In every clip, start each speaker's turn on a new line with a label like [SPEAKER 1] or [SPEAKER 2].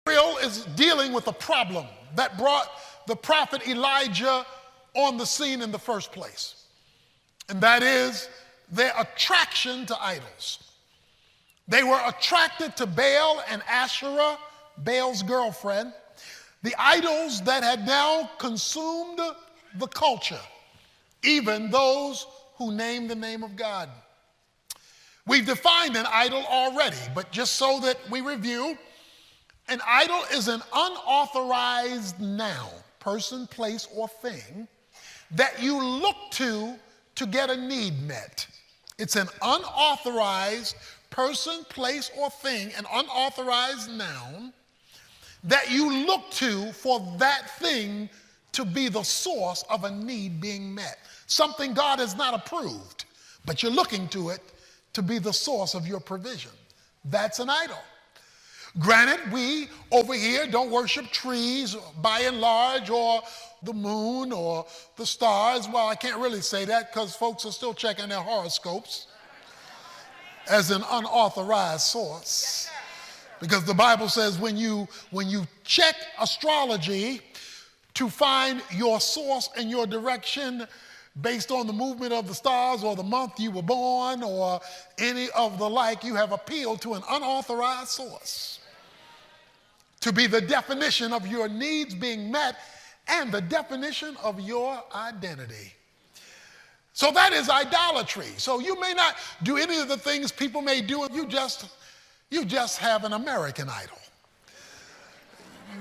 [SPEAKER 1] Israel is dealing with a problem that brought the prophet Elijah on the scene in the first place. And that is their attraction to idols. They were attracted to Baal and Asherah, Baal's girlfriend, the idols that had now consumed the culture, even those who named the name of God. We've defined an idol already, but just so that we review, an idol is an unauthorized noun, person, place, or thing that you look to get a need met. It's an unauthorized person, place, or thing, an unauthorized noun that you look to for that thing to be the source of a need being met. Something God has not approved, but you're looking to it to be the source of your provision. That's an idol. Granted, we over here don't worship trees by and large, or the moon or the stars. Well, I can't really say that because folks are still checking their horoscopes as an unauthorized source. Because the Bible says when you check astrology to find your source and your direction based on the movement of the stars or the month you were born or any of the like, you have appealed to an unauthorized source to be the definition of your needs being met and the definition of your identity. So that is idolatry. So you may not do any of the things people may do. You just have an American idol.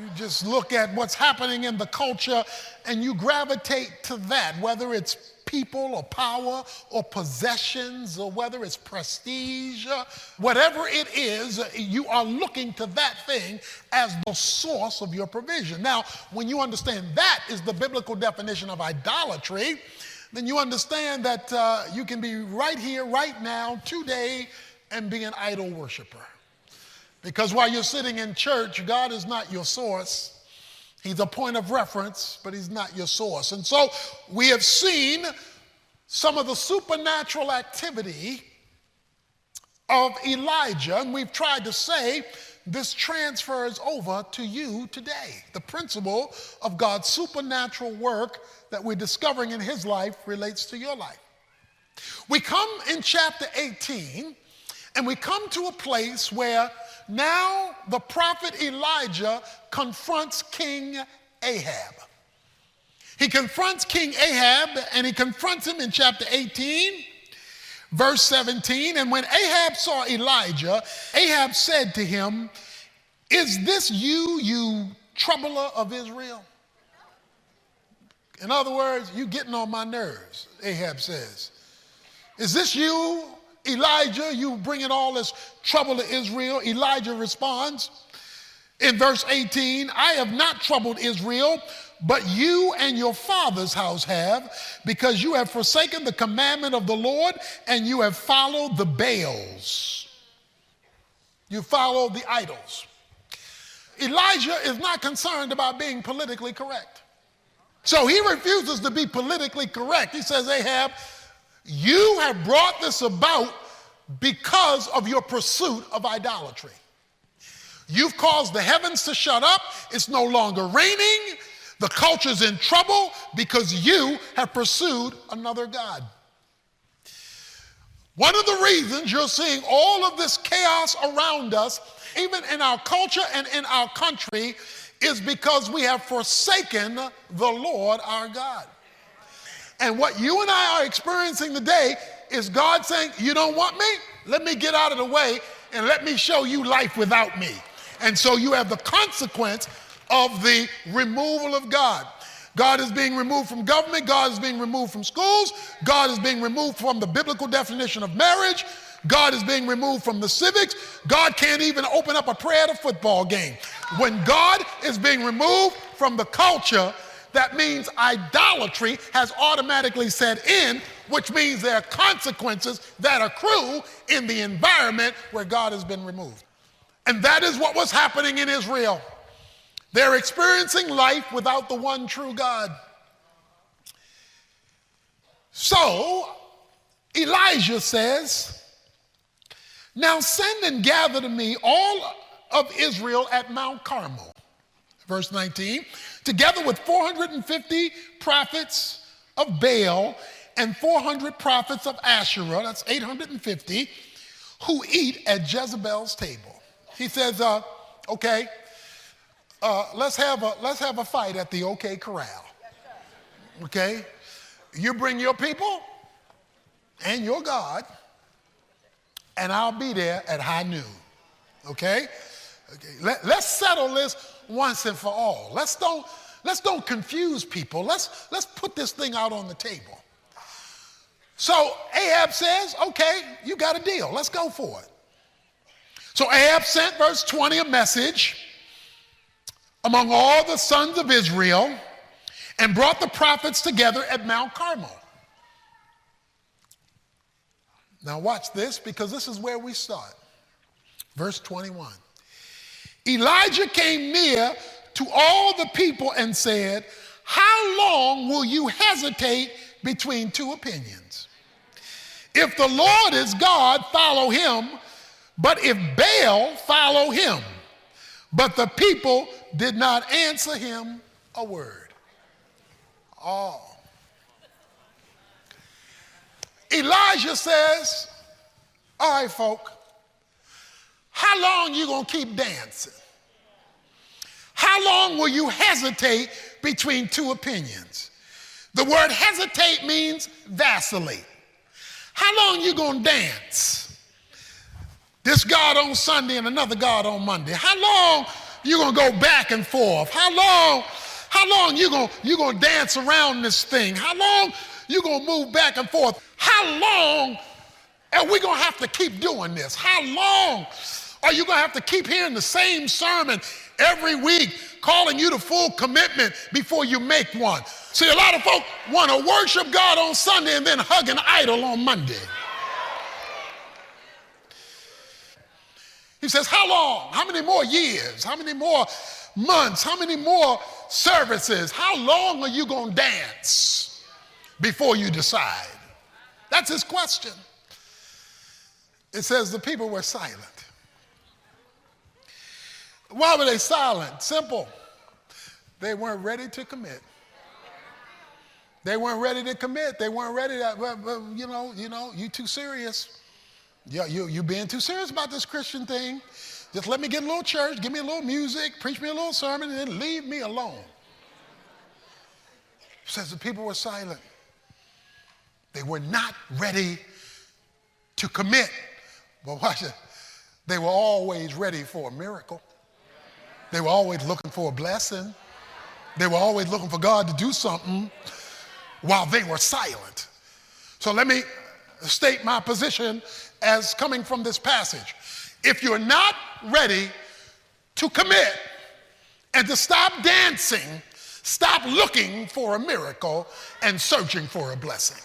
[SPEAKER 1] You just look at what's happening in the culture and you gravitate to that, whether it's people or power or possessions or whether it's prestige, whatever it is, you are looking to that thing as the source of your provision. Now, when you understand that is the biblical definition of idolatry, then you understand that you can be right here, right now, today, and be an idol worshiper. Because while you're sitting in church, God is not your source. He's a point of reference, but he's not your source. And so we have seen some of the supernatural activity of Elijah, and we've tried to say this transfers over to you today. The principle of God's supernatural work that we're discovering in his life relates to your life. We come in chapter 18, and we come to a place where now the prophet Elijah confronts King Ahab. He confronts King Ahab, and he confronts him in chapter 18, verse 17. And when Ahab saw Elijah, Ahab said to him, "Is this you, you troubler of Israel?" In other words, you getting on my nerves, Ahab says. "Is this you, Elijah, you bringing all this trouble to Israel?" Elijah responds in verse 18, "I have not troubled Israel, but you and your father's house have, because you have forsaken the commandment of the Lord and you have followed the Baals." You follow the idols. Elijah is not concerned about being politically correct. So he refuses to be politically correct. He says, "Ahab, you have brought this about because of your pursuit of idolatry. You've caused the heavens to shut up. It's no longer raining. The culture's in trouble because you have pursued another god." One of the reasons you're seeing all of this chaos around us, even in our culture and in our country, is because we have forsaken the Lord our God. And what you and I are experiencing today is God saying, "You don't want me? Let me get out of the way and let me show you life without me." And so you have the consequence of the removal of God. God is being removed from government. God is being removed from schools. God is being removed from the biblical definition of marriage. God is being removed from the civics. God can't even open up a prayer at a football game. When God is being removed from the culture, that means idolatry has automatically set in, which means there are consequences that accrue in the environment where God has been removed. And that is what was happening in Israel. They're experiencing life without the one true God. So Elijah says, "Now send and gather to me all of Israel at Mount Carmel. Verse 19, together with 450 prophets of Baal and 400 prophets of Asherah, that's 850, who eat at Jezebel's table. He says, okay, let's have a fight at the OK Corral. Okay? You bring your people and your God, and I'll be there at high noon. Okay? Let's settle this once and for all. Let's don't confuse people. Let's put this thing out on the table. So Ahab says, okay, you got a deal. Let's go for it. So Ahab sent, verse 20, a message among all the sons of Israel and brought the prophets together at Mount Carmel. Now watch this, because this is where we start. Verse 21. Elijah came near to all the people and said, how long will you hesitate between two opinions? If the Lord is God, follow him, but if Baal, follow him. But the people did not answer him a word. Oh. Elijah says, all right, folk, how long you gonna keep dancing? How long will you hesitate between two opinions? The word hesitate means vacillate. How long you gonna dance? This God on Sunday and another God on Monday. How long you gonna go back and forth? How long you gonna dance around this thing? How long you gonna move back and forth? How long are we gonna have to keep doing this? How long are you gonna have to keep hearing the same sermon every week, calling you to full commitment before you make one? See, a lot of folk want to worship God on Sunday and then hug an idol on Monday. He says, how long? How many more years? How many more months? How many more services? How long are you going to dance before you decide? That's his question. It says the people were silent. Why were they silent? Simple. They weren't ready to commit. They weren't ready to commit. They weren't ready to, you too serious. You being too serious about this Christian thing. Just let me get a little church, give me a little music, preach me a little sermon, and then leave me alone. It says the people were silent. They were not ready to commit. But watch it. They were always ready for a miracle. They were always looking for a blessing. They were always looking for God to do something while they were silent. So let me state my position as coming from this passage. If you're not ready to commit and to stop dancing, stop looking for a miracle and searching for a blessing.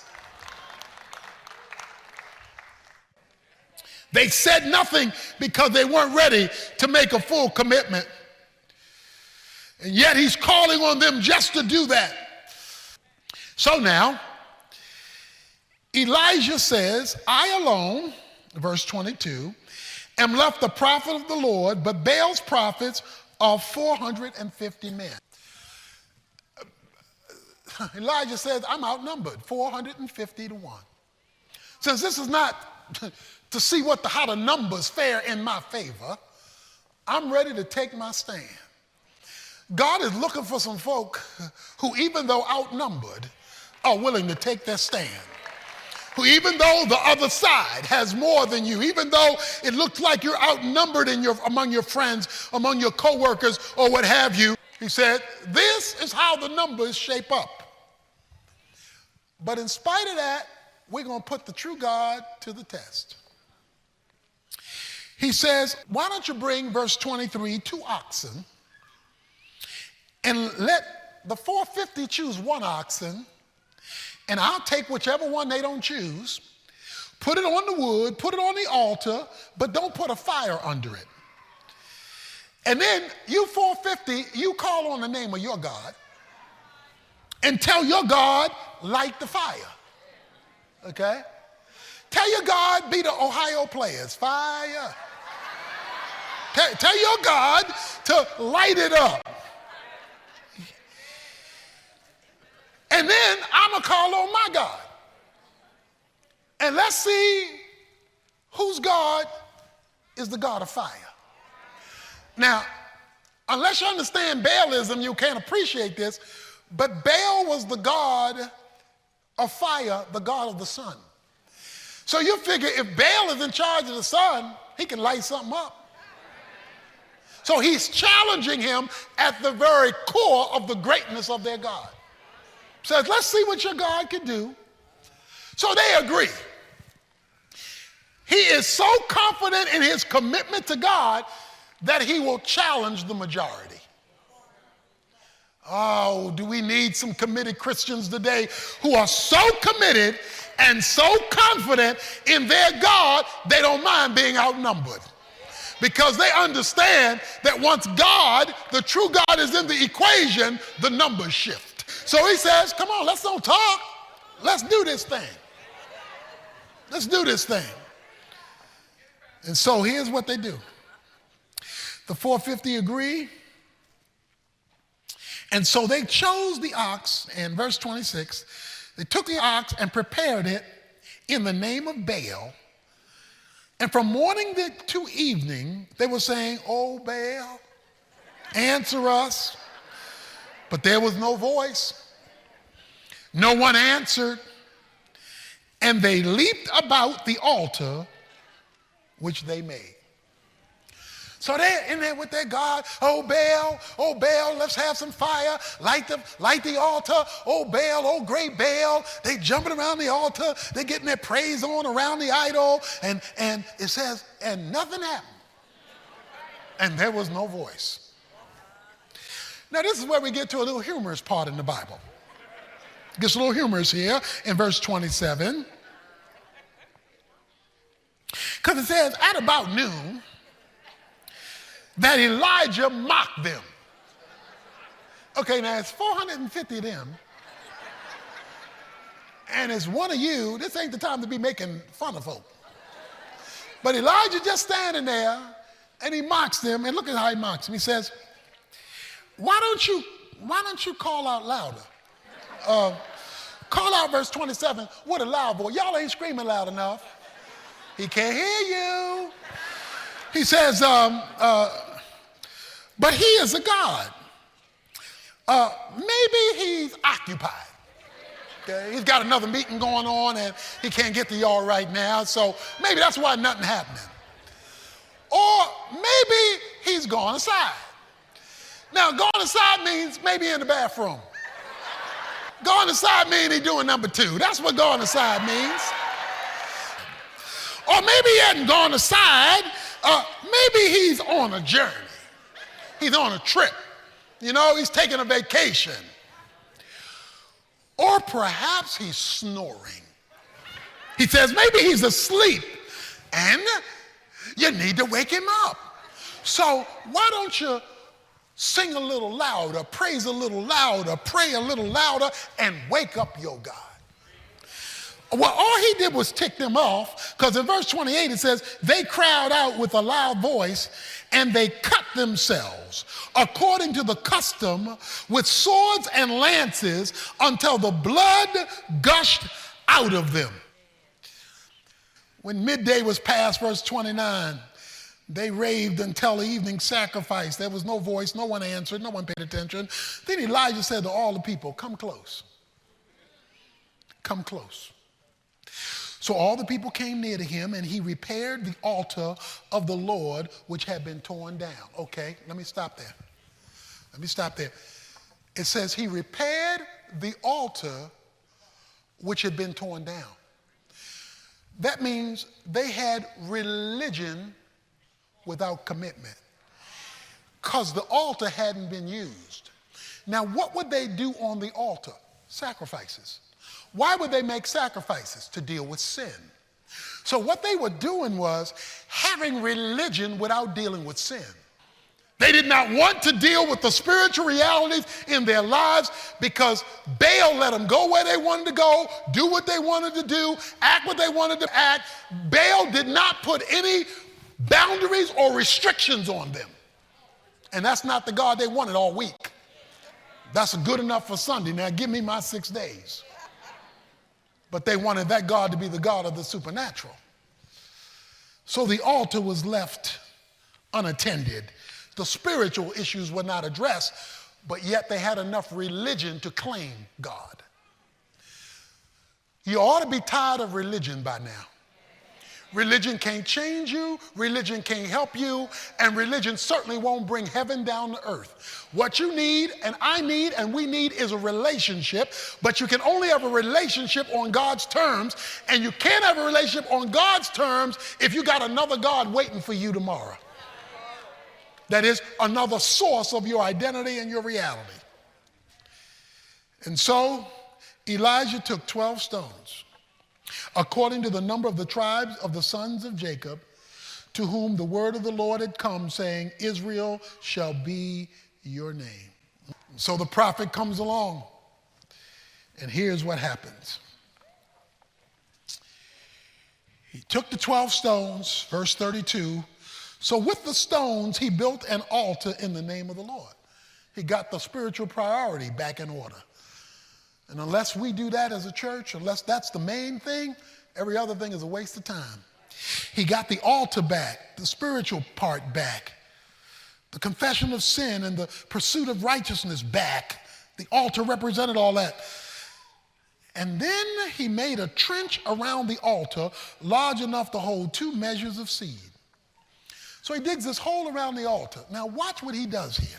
[SPEAKER 1] They said nothing because they weren't ready to make a full commitment. And yet he's calling on them just to do that. So now, Elijah says, I alone, verse 22, am left the prophet of the Lord, but Baal's prophets are 450 men. Elijah says, I'm outnumbered, 450 to 1. Since this is not to see how the numbers fare in my favor, I'm ready to take my stand. God is looking for some folk who, even though outnumbered, are willing to take their stand. Who, even though the other side has more than you, even though it looks like you're outnumbered among your friends, among your coworkers, or what have you, he said, this is how the numbers shape up. But in spite of that, we're going to put the true God to the test. He says, why don't you bring, verse 23, 2 oxen, and let the 450 choose 1 oxen, and I'll take whichever one they don't choose, put it on the wood, put it on the altar, but don't put a fire under it. And then you 450, you call on the name of your God and tell your God, light the fire. Okay? Tell your God, be the Ohio players, fire. Tell your God to light it up. And then I'm going to call on my God. And let's see whose God is the God of fire. Now, unless you understand Baalism, you can't appreciate this, but Baal was the god of fire, the god of the sun. So you figure if Baal is in charge of the sun, he can light something up. So he's challenging him at the very core of the greatness of their God. Says, let's see what your God can do. So they agree. He is so confident in his commitment to God that he will challenge the majority. Oh, do we need some committed Christians today who are so committed and so confident in their God, they don't mind being outnumbered. Because they understand that once God, the true God, is in the equation, the numbers shift. So he says, come on, let's don't talk. Let's do this thing. Let's do this thing. And so here's what they do. The 450 agree. And so they chose the ox, in verse 26, they took the ox and prepared it in the name of Baal. And from morning to evening, they were saying, "Oh, Baal, answer us." But there was no voice. No one answered. And they leaped about the altar which they made. So they're in there with their God. Oh Baal, let's have some fire. Light the altar. Oh Baal, oh great Baal. They jumping around the altar. They're getting their praise on around the idol. And it says, and nothing happened. And there was no voice. Now this is where we get to a little humorous part in the Bible. It gets a little humorous here in verse 27. Because it says, at about noon, that Elijah mocked them. Okay, now it's 450 of them. And it's one of you. This ain't the time to be making fun of folk. But Elijah just standing there, and he mocks them. And look at how he mocks them. He says, why don't you call out louder? Call out verse 27 with a loud voice. Y'all ain't screaming loud enough. He can't hear you. He says, but he is a God. Maybe he's occupied. Okay? He's got another meeting going on and he can't get to y'all right now, so maybe that's why nothing happening. Or maybe he's gone aside. Now, going aside means maybe in the bathroom. Going aside means he's doing number 2. That's what going aside means. Or maybe he hadn't gone aside. Maybe he's on a journey. He's on a trip. You know, he's taking a vacation. Or perhaps he's snoring. He says maybe he's asleep and you need to wake him up. So why don't you sing a little louder, praise a little louder, pray a little louder, and wake up your God. Well, all he did was tick them off, because in verse 28 it says, they cried out with a loud voice, and they cut themselves, according to the custom, with swords and lances, until the blood gushed out of them. When midday was past, verse 29, they raved until the evening sacrifice. There was no voice, no one answered, no one paid attention. Then Elijah said to all the people, come close. Come close. So all the people came near to him, and he repaired the altar of the Lord, which had been torn down. Okay, let me stop there. It says he repaired the altar which had been torn down. That means they had religion without commitment, because the altar hadn't been used. Now, what would they do on the altar? Sacrifices. Why would they make sacrifices? To deal with sin. So what they were doing was having religion without dealing with sin. They did not want to deal with the spiritual realities in their lives, because Baal let them go where they wanted to go, do what they wanted to do, act what they wanted to act. Baal did not put any boundaries or restrictions on them. And that's not the God they wanted all week. That's good enough for Sunday. Now give me my 6 days. But they wanted that God to be the God of the supernatural. So the altar was left unattended. The spiritual issues were not addressed, but yet they had enough religion to claim God. You ought to be tired of religion by now. Religion can't change you, religion can't help you, and religion certainly won't bring heaven down to earth. What you need, and I need, and we need is a relationship, but you can only have a relationship on God's terms, and you can't have a relationship on God's terms if you got another God waiting for you tomorrow. That is another source of your identity and your reality. And so Elijah took 12 stones, according to the number of the tribes of the sons of Jacob, to whom the word of the Lord had come, saying, Israel shall be your name. So the prophet comes along, and here's what happens. He took the 12 stones, verse 32. So with the stones, he built an altar in the name of the Lord. He got the spiritual priority back in order. And unless we do that as a church, unless that's the main thing, every other thing is a waste of time. He got the altar back, the spiritual part back, the confession of sin and the pursuit of righteousness back. The altar represented all that. And then he made a trench around the altar large enough to hold 2 measures of seed. So he digs this hole around the altar. Now watch what he does here.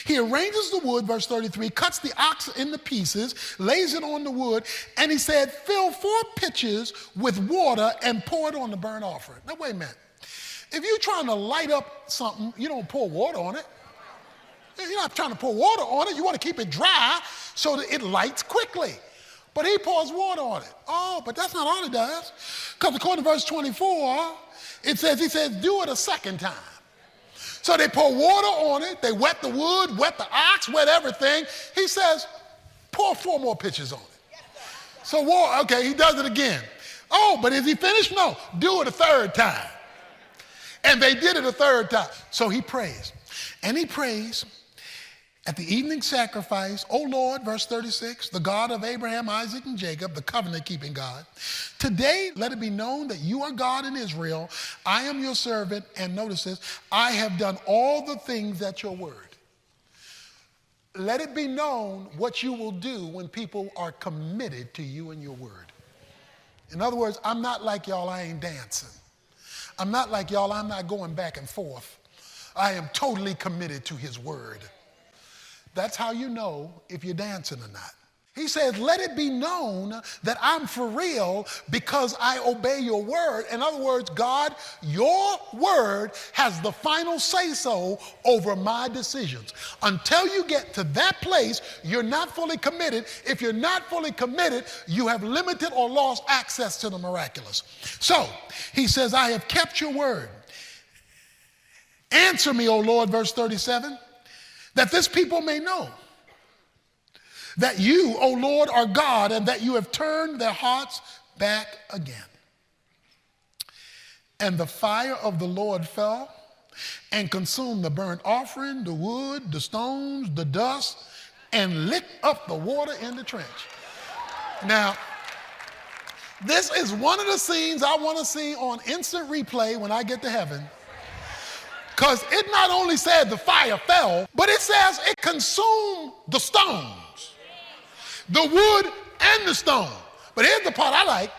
[SPEAKER 1] He arranges the wood, verse 33, cuts the ox into pieces, lays it on the wood, and he said, fill 4 pitchers with water and pour it on the burnt offering. Now wait a minute. If you're trying to light up something, you don't pour water on it. You're not trying to pour water on it. You want to keep it dry so that it lights quickly. But he pours water on it. Oh, but that's not all he does. Because according to verse 24, he says, do it a second time. So they pour water on it, they wet the wood, wet the ox, wet everything. He says, pour 4 more pitchers on it. So, okay, he does it again. Oh, but is he finished? No, do it a 3rd time. And they did it a 3rd time. So he prays. And he prays at the evening sacrifice, O Lord, verse 36, the God of Abraham, Isaac, and Jacob, the covenant-keeping God, today let it be known that you are God in Israel. I am your servant, and notice this, I have done all the things at your word. Let it be known what you will do when people are committed to you and your word. In other words, I'm not like y'all, I ain't dancing. I'm not like y'all, I'm not going back and forth. I am totally committed to his word. That's how you know if you're dancing or not. He says, let it be known that I'm for real because I obey your word. In other words, God, your word has the final say-so over my decisions. Until you get to that place, you're not fully committed. If you're not fully committed, you have limited or lost access to the miraculous. So he says, I have kept your word. Answer me, O Lord, verse 37. That this people may know that you, O Lord, are God, and that you have turned their hearts back again. And the fire of the Lord fell and consumed the burnt offering, the wood, the stones, the dust, and licked up the water in the trench. Now, this is one of the scenes I want to see on instant replay when I get to heaven. Because it not only said the fire fell, but it says it consumed the stones, the wood and the stone. But here's the part I like.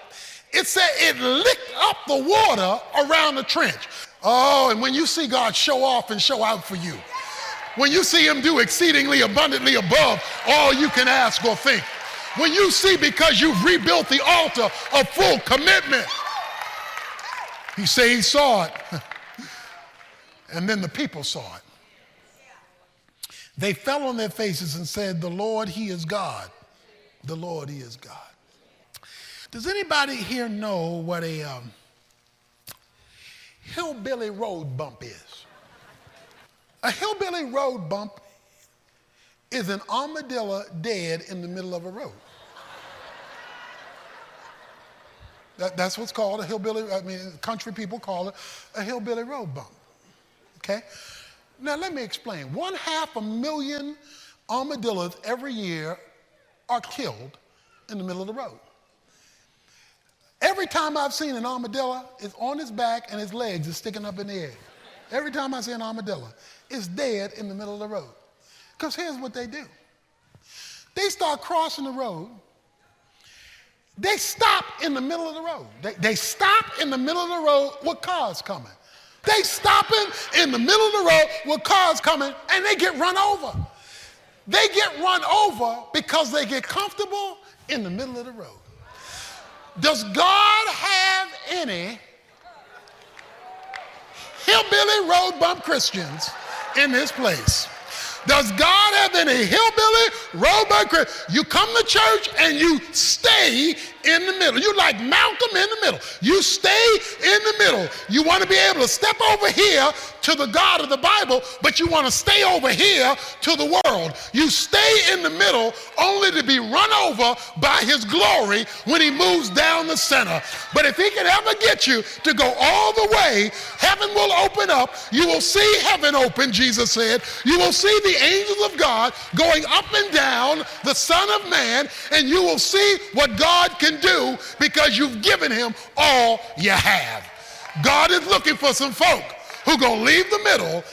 [SPEAKER 1] It said it licked up the water around the trench. Oh, and when you see God show off and show out for you, when you see him do exceedingly abundantly above all you can ask or think, when you see because you've rebuilt the altar of full commitment, he said he saw it. And then the people saw it. They fell on their faces and said, the Lord, he is God. The Lord, he is God. Does anybody here know what a hillbilly road bump is? A hillbilly road bump is an armadillo dead in the middle of a road. That's what's called a hillbilly, country people call it a hillbilly road bump, okay? Now let me explain. 500,000 armadillos every year are killed in the middle of the road. Every time I've seen an armadillo, it's on its back and its legs are sticking up in the air. Every time I see an armadillo, it's dead in the middle of the road. Because here's what they do. They start crossing the road. They stop in the middle of the road. They stop in the middle of the road with cars coming. They stopping in the middle of the road with cars coming, and they get run over. They get run over because they get comfortable in the middle of the road. Does God have any hillbilly road bump Christians in this place? Does God have any hillbilly road bump Christians? You come to church and you stay in the middle. You like Malcolm in the middle. You stay in the middle. You want to be able to step over here to the God of the Bible, but you want to stay over here to the world. You stay in the middle only to be run over by his glory when he moves down the center. But if he can ever get you to go all the way, heaven will open up. You will see heaven open, Jesus said. You will see the angels of God going up and down the Son of Man, and you will see what God can do because you've given him all you have. God is looking for some folk who are going to leave the middle.